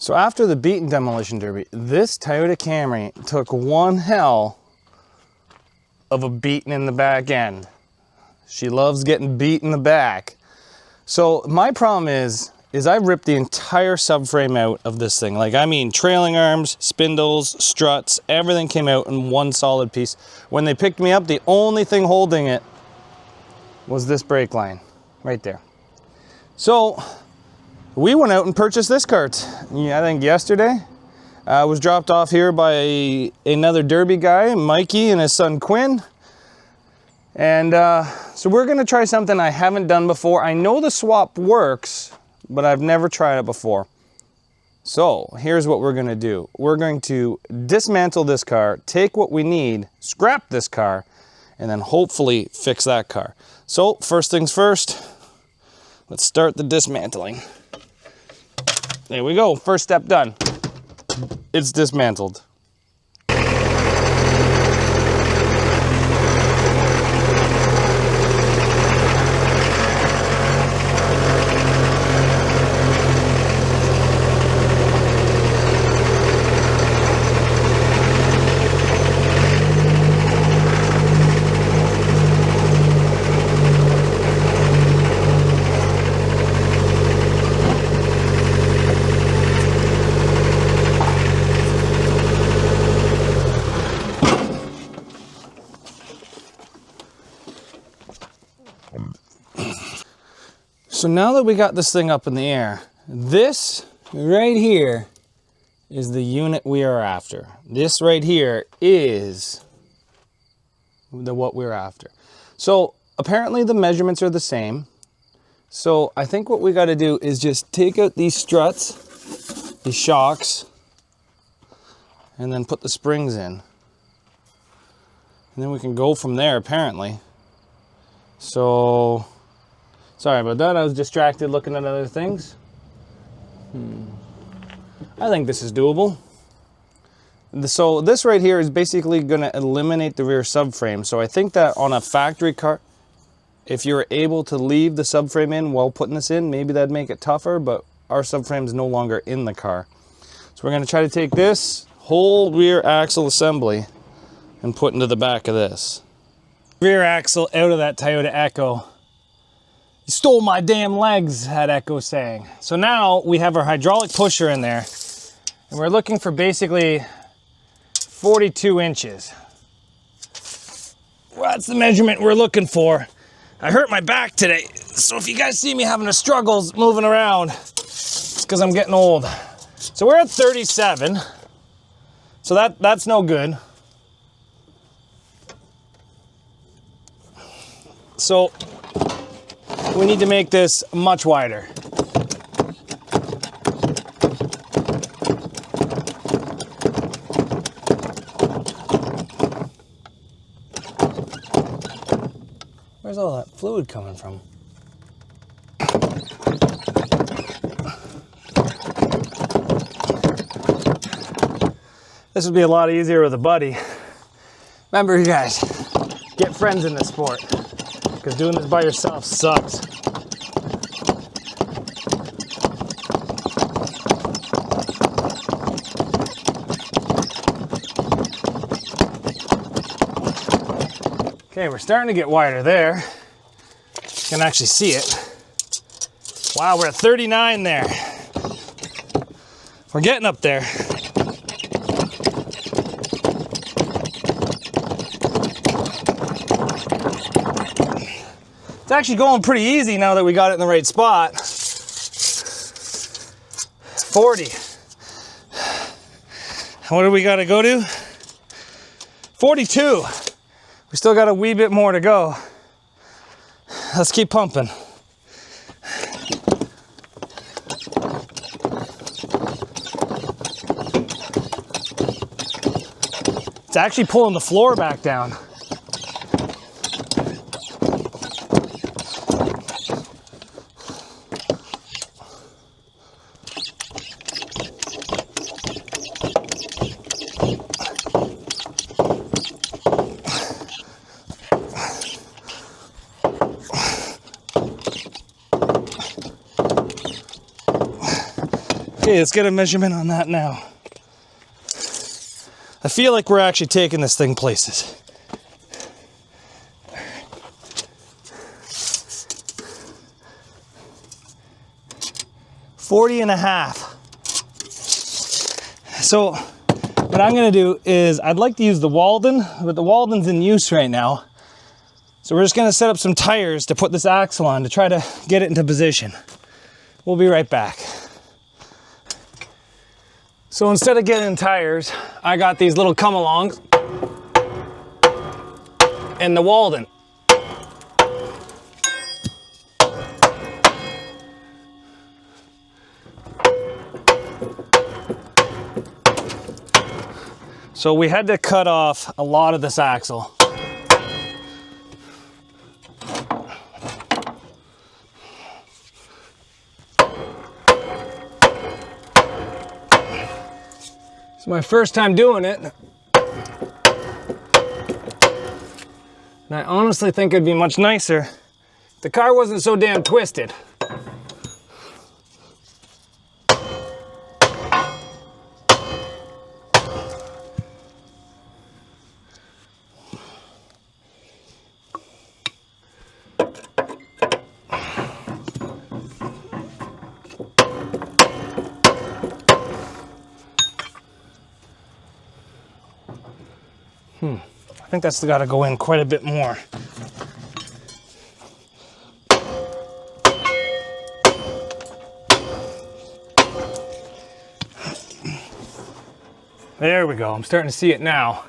So after the beaten demolition derby, this Toyota Camry took one hell of a beating in the back end. She loves getting beat in the back. So my problem is I ripped the entire subframe out of this thing. Like, I mean, trailing arms, spindles, struts, everything came out in one solid piece. When they picked me up, the only thing holding it was this brake line right there. So we went out and purchased this cart. I think yesterday. It was dropped off here by another derby guy, Mikey, and his son Quinn. And so we're gonna try something I haven't done before. I know the swap works, but I've never tried it before. So here's what we're gonna do. We're going to dismantle this car, take what we need, scrap this car, and then hopefully fix that car. So first things first, let's start the dismantling. There we go, first step done. It's dismantled. So now that we got this thing up in the air, this right here is the unit we are after. This right here is what we're after. So apparently the measurements are the same. So I think what we got to do is just take out these struts, these shocks, and then put the springs in. And then we can go from there apparently. So sorry about that, I was distracted looking at other things. I think this is doable. So this right here is basically gonna eliminate the rear subframe. So I think that on a factory car, if you're able to leave the subframe in while putting this in, maybe that'd make it tougher, but our subframe is no longer in the car. So we're gonna try to take this whole rear axle assembly and put into the back of this. Rear axle out of that Toyota Echo. You stole my damn legs, had Echo saying. So now we have our hydraulic pusher in there, and we're looking for basically 42 inches. Well, that's the measurement we're looking for. I hurt my back today, so if you guys see me having a struggles moving around, it's because I'm getting old. So we're at 37, so that's no good. So we need to make this much wider. Where's all that fluid coming from? This would be a lot easier with a buddy. Remember, you guys, get friends in this sport, because doing this by yourself sucks. Okay, we're starting to get wider there. You can actually see it. Wow, we're at 39 there. We're getting up there. It's actually going pretty easy now that we got it in the right spot. It's 40. What do we got to go to? 42. We still got a wee bit more to go. Let's keep pumping. It's actually pulling the floor back down. Okay, let's get a measurement on that now. I feel like we're actually taking this thing places. $40.5. So what I'm gonna do is I'd like to use the Walden, but the Walden's in use right now. So we're just gonna set up some tires to put this axle on to try to get it into position. We'll be right back. So instead of getting tires, I got these little come-alongs and the Walden. So we had to cut off a lot of this axle. It's my first time doing it. And I honestly think it'd be much nicer if the car wasn't so damn twisted. I think that's got to go in quite a bit more. There we go. I'm starting to see it now.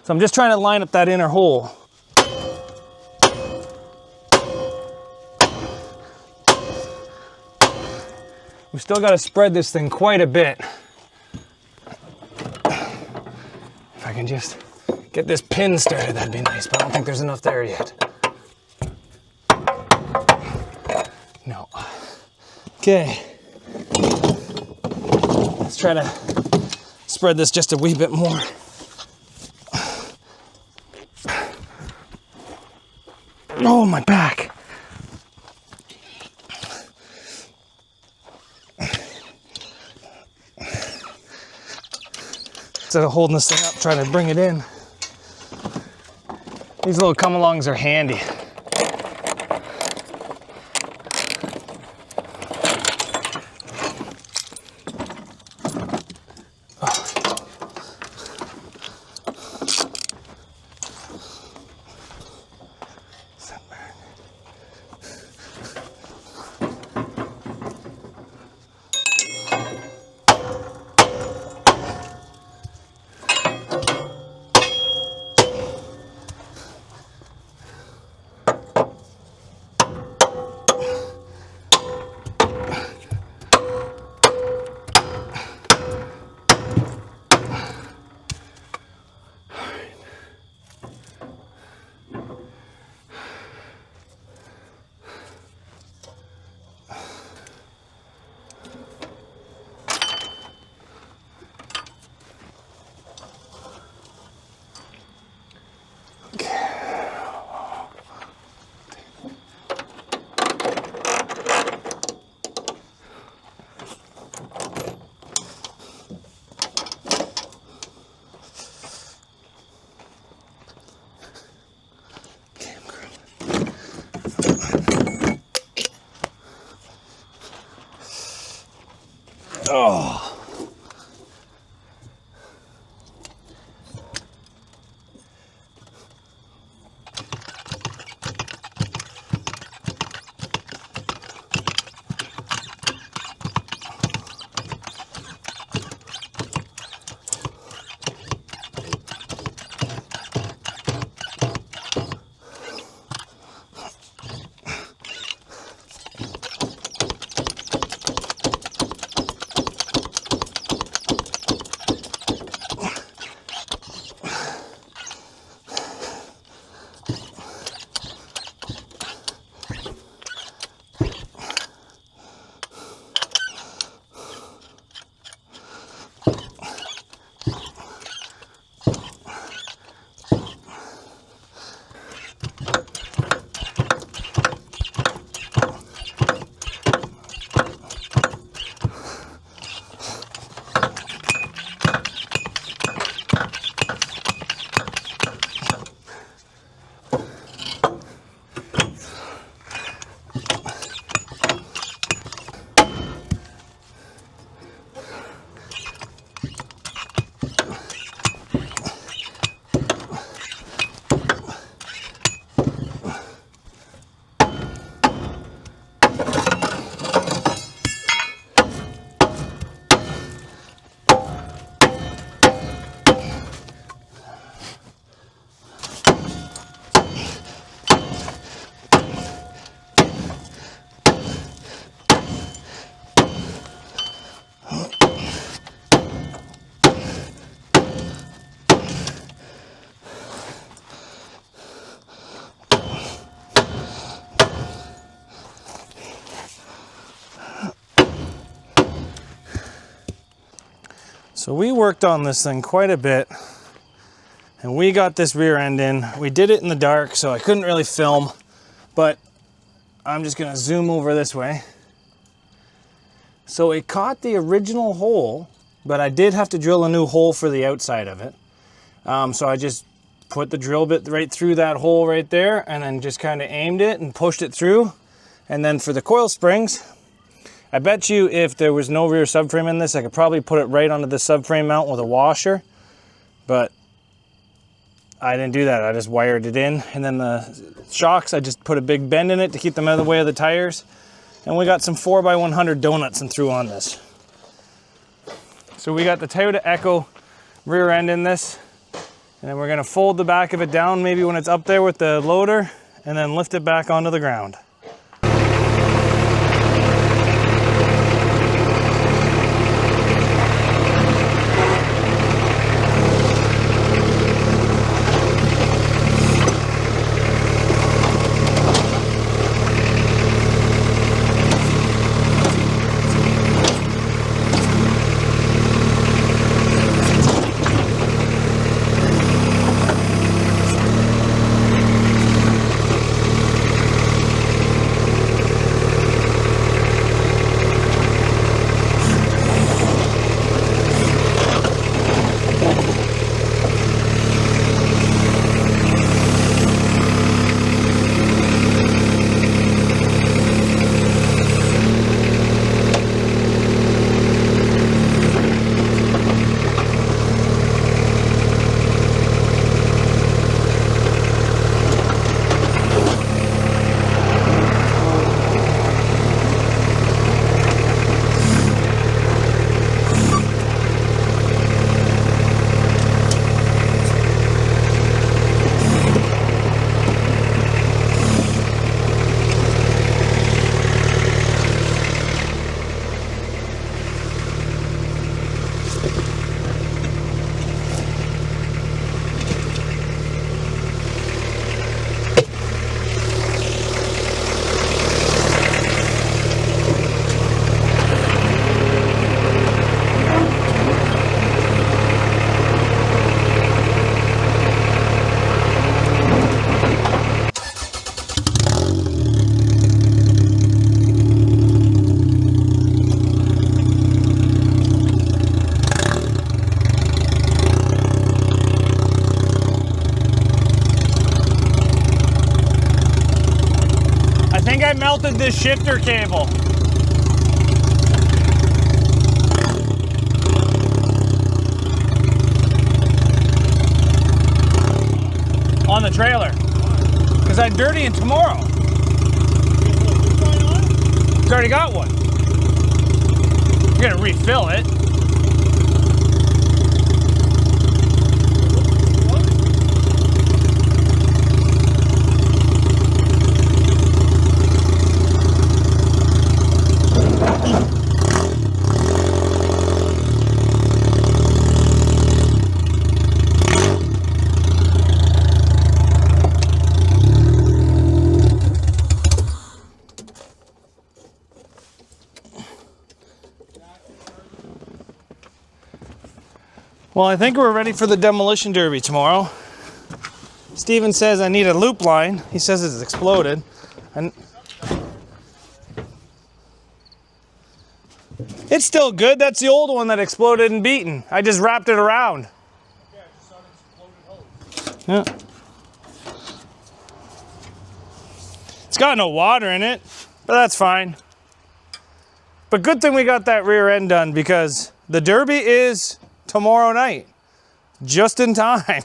So I'm just trying to line up that inner hole. We still got to spread this thing quite a bit. If I can just get this pin started, that'd be nice, but I don't think there's enough there yet. No. Okay. Let's try to spread this just a wee bit more. Oh, my back. Instead of holding this thing up, trying to bring it in. These little come-alongs are handy. So we worked on this thing quite a bit, and we got this rear end in. We did it in the dark, so I couldn't really film, but I'm just gonna zoom over this way. So it caught the original hole, but I did have to drill a new hole for the outside of it. So I just put the drill bit right through that hole right there, and then just kind of aimed it and pushed it through. And then for the coil springs, I bet you if there was no rear subframe in this, I could probably put it right onto the subframe mount with a washer, but I didn't do that. I just wired it in. And then the shocks, I just put a big bend in it to keep them out of the way of the tires. And we got some 4x100 donuts and threw on this. So we got the Toyota Echo rear end in this, and then we're gonna fold the back of it down maybe when it's up there with the loader, and then lift it back onto the ground. I melted this shifter cable. On the trailer. Because I'm dirtying tomorrow. It's already got one. You're gonna refill it. Well, I think we're ready for the demolition derby tomorrow. Steven says I need a loop line. He says it's exploded. And it's still good. That's the old one that exploded in Beeton. I just wrapped it around. Yeah, I just saw an exploded hose. Yeah. It's got no water in it, but that's fine. But good thing we got that rear end done, because the derby is tomorrow night, just in time.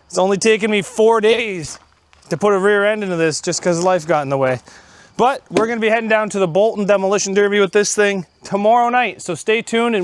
It's only taken me 4 days to put a rear end into this just because life got in the way. But we're going to be heading down to the Bolton demolition derby with this thing tomorrow night, so stay tuned. And